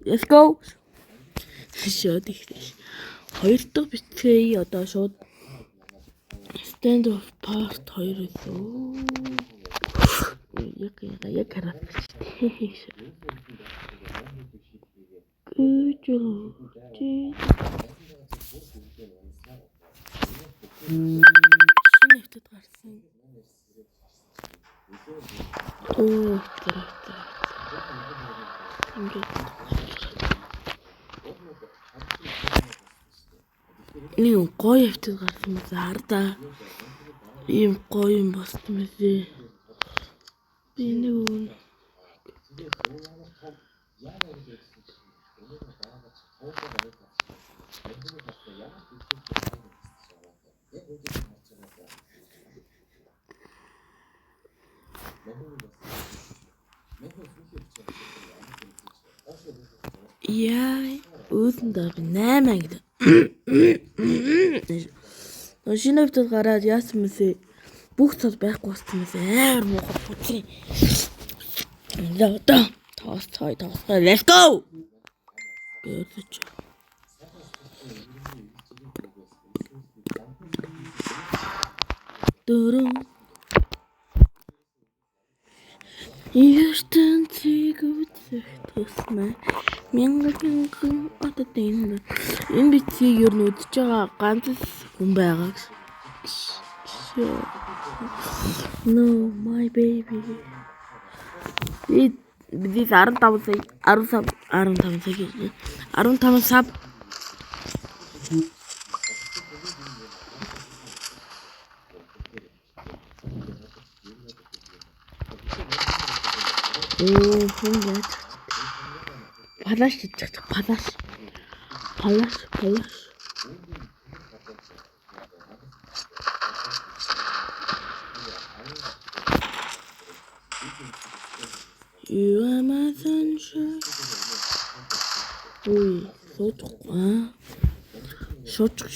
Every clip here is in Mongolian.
Let's go. Шууд ихтэй. Хоёр дахь битгий одоо шууд stand of part 2 илүү. Яг хараад. Good job. Шинэ хэвтэд гарсан. Оо, ингээд ийм гоё хэвтэд гарсан мэт хардаа. Ийм гоё юм болсон мэт. Би нэг яа, өөдөндөө 8 ангид. Шинэ хэвтэд гараад яасан мэсэ бүх цол байхгүй болсон мэсэ амар муухай бүцээ. Одоо тоосцой. Let's go. Гэрч. Дөрөв. ертөнцийг үзэх тусмаа мянган одоо энэ битгийг ер нь үзэж байгаа ганц хүн байгаа. No my baby. Бид 15 сая хүн палаш чиччих палаш. You are my sunshine. Ой,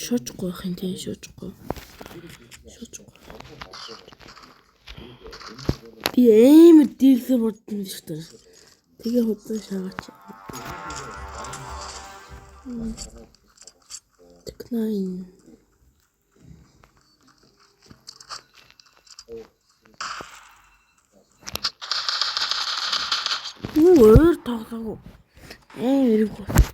шочгүй хин тийм шочгүй. Би амар дийсэн бодсон шүү дээ. Тэгээ хөдөө шаагач. Технайн. Өөр тоглоо. Эрэг бол.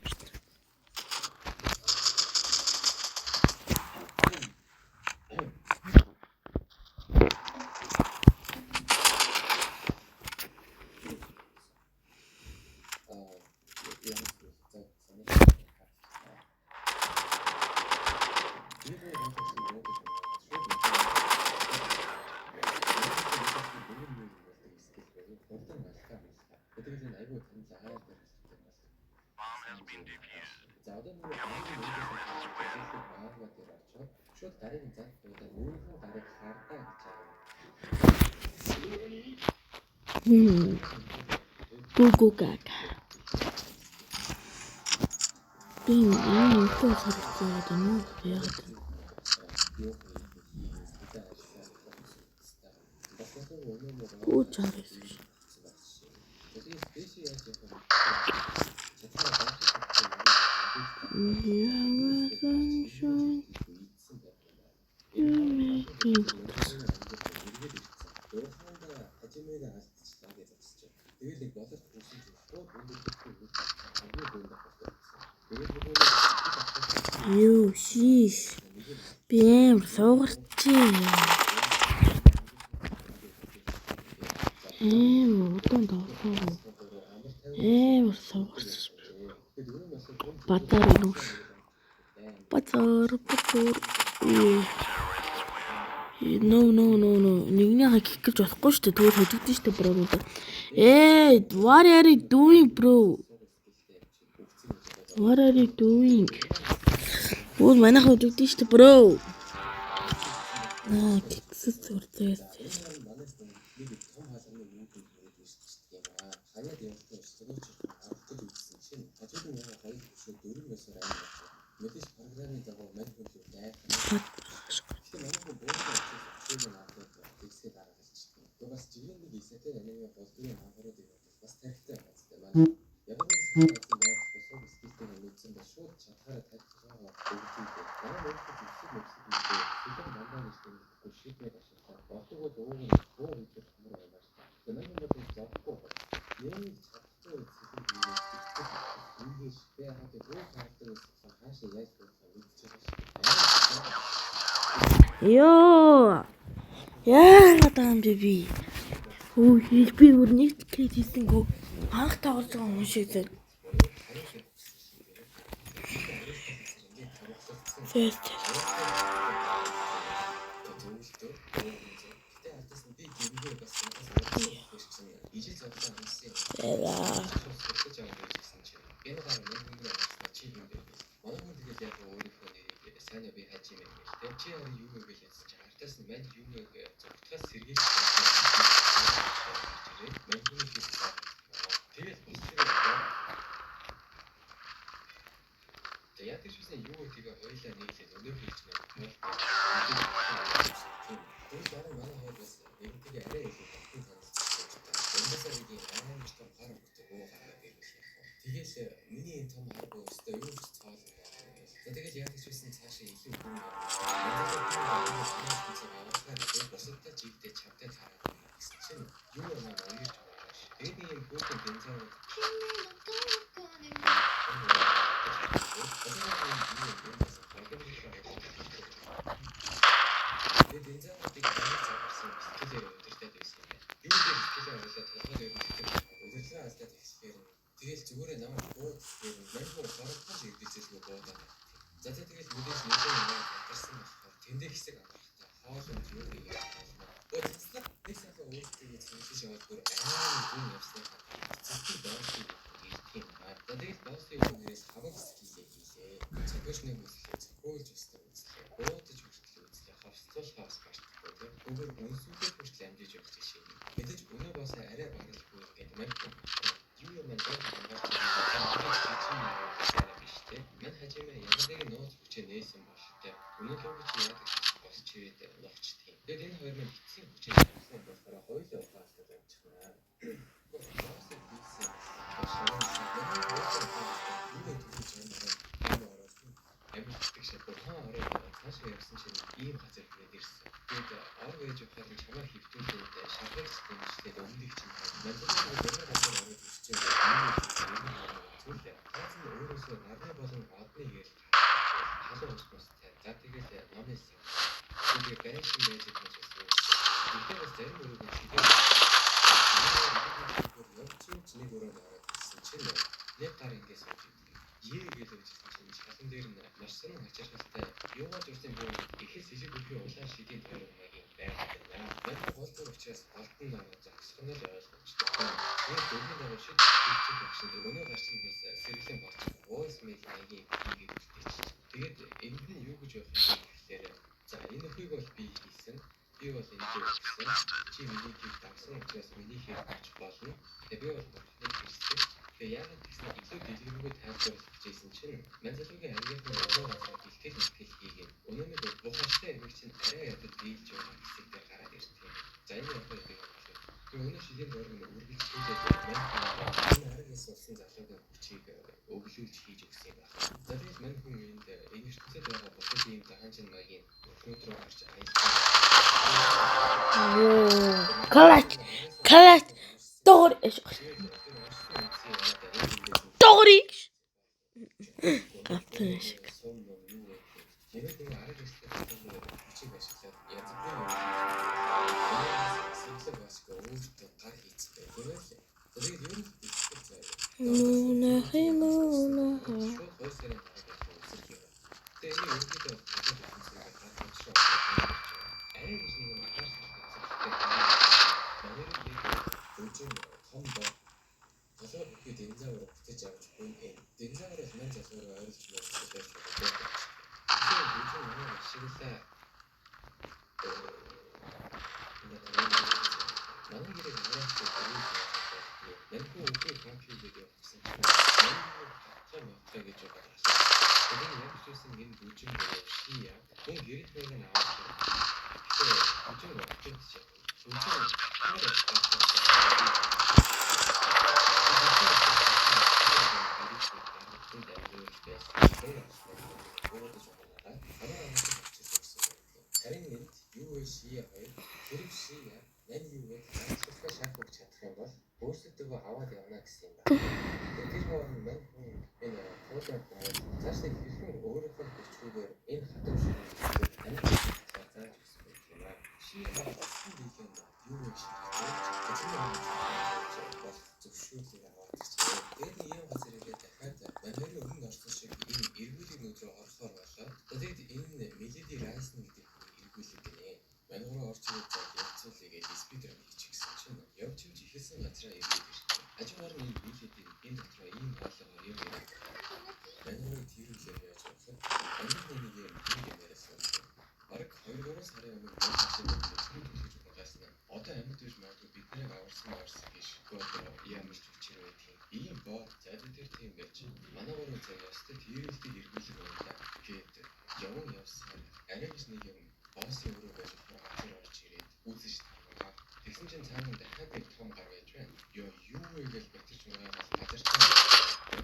Гүгү гага. Би энэ тоо харагдаад байна уу? Яг. Гүү чарс. Юу шиш. Би амар суугарчээ. Удаан тоглоо. Амар суугарч. Батар нүш. Батар. No. Нэгнийхээ гих гэж болохгүй шүү дээ. Тэгвэл хөдөгдөн шүү дээ броонууд. What are you doing, bro? What are you doing? Өө манайх хөдөгдөн шүү дээ, bro. Гиксэс үрдээ. Ёо. Яагаад юм бэ би? Өө би өөр нэг кейс хийсэнгөө анх тоглож байгаа хүн шиг зэ. Фэст. Клач. Дори. Гаптай шиг.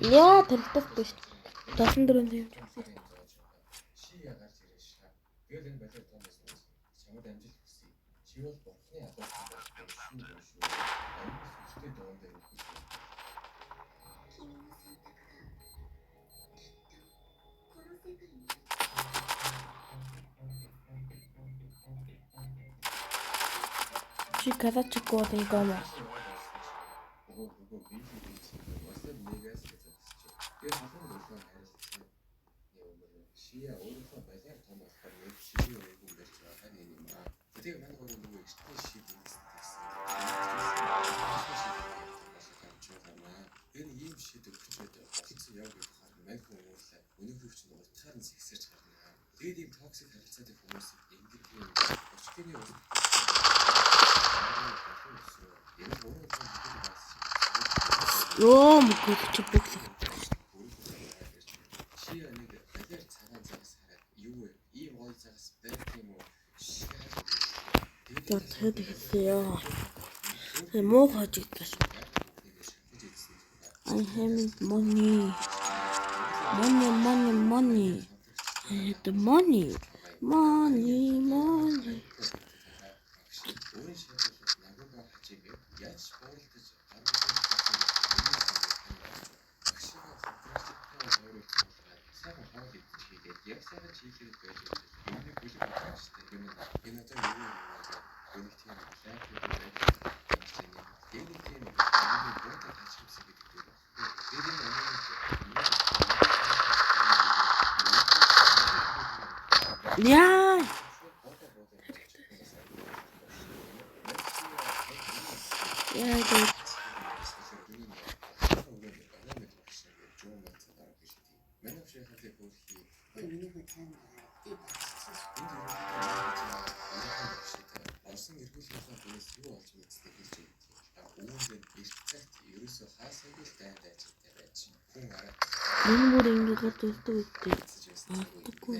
Яа, тархитах биш. 74 юм. Чи казачгүй юм аа. Ёо, мөкөд чи бүглэх. Тэгээд ихсэн. Муу хожигдсон. I have money. Money. I have the money. Money. Яа. Энэ бүр ингэж болдог үстэй. Аахгүй.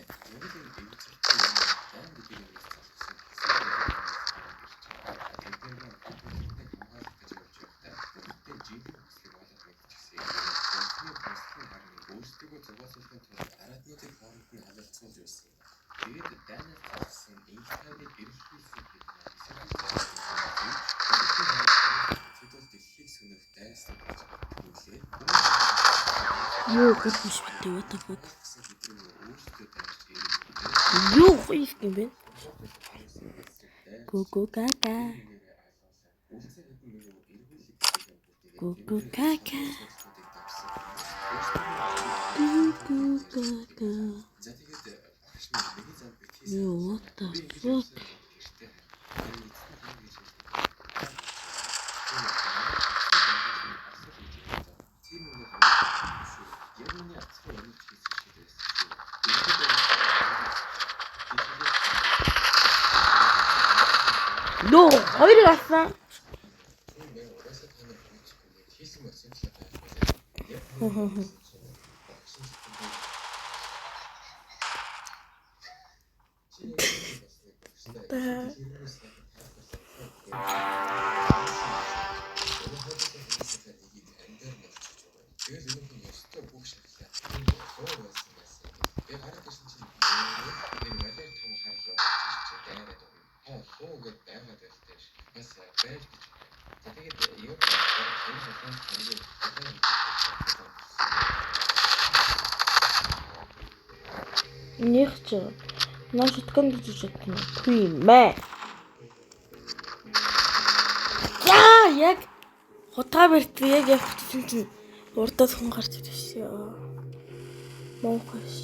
Юу гэж битээ what the fuck. Юу хийх юм бэ? Ку кака. Юу what the fuck. No, хоёр гасан. Нэг ч наа шоткон гэж бодсон. Түй мэ. Яа, яг хутга бэрт яг явчихсан чинь урдаас хүн гарч ирсэн ёо. Монгош.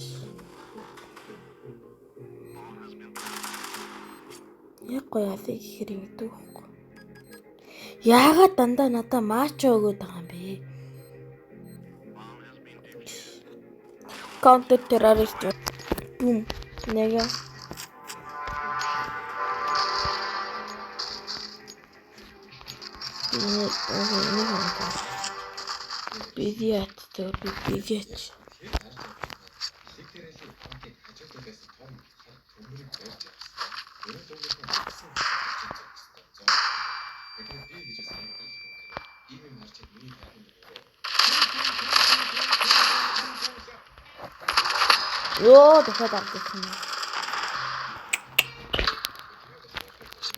Яг гоё асыг гэхэр ингэдэг байхгүй. Яагаад дандаа надаа мачо өгöd байгаа юм бэ? Counter terrorist. Бум. Нэгэ. Бидиат тэр бидиач. Ёо, дахиад авчихсан.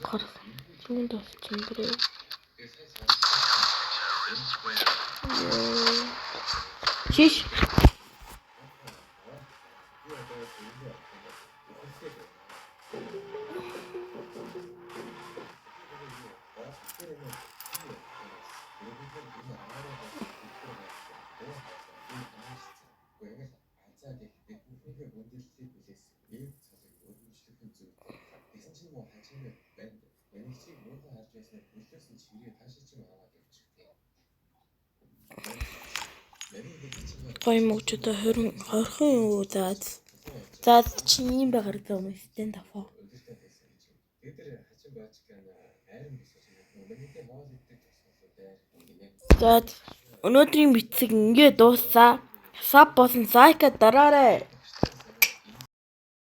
Гар. Юунд авчихсан бэ? Чиш. Гой мөгчөдөө 20 юу заад. Заад чи ийм байгаар гэх юм стенд аваа. Заад өнөөдрийн битсэг ингээд дууссаа. Саб босон сайка дараарай.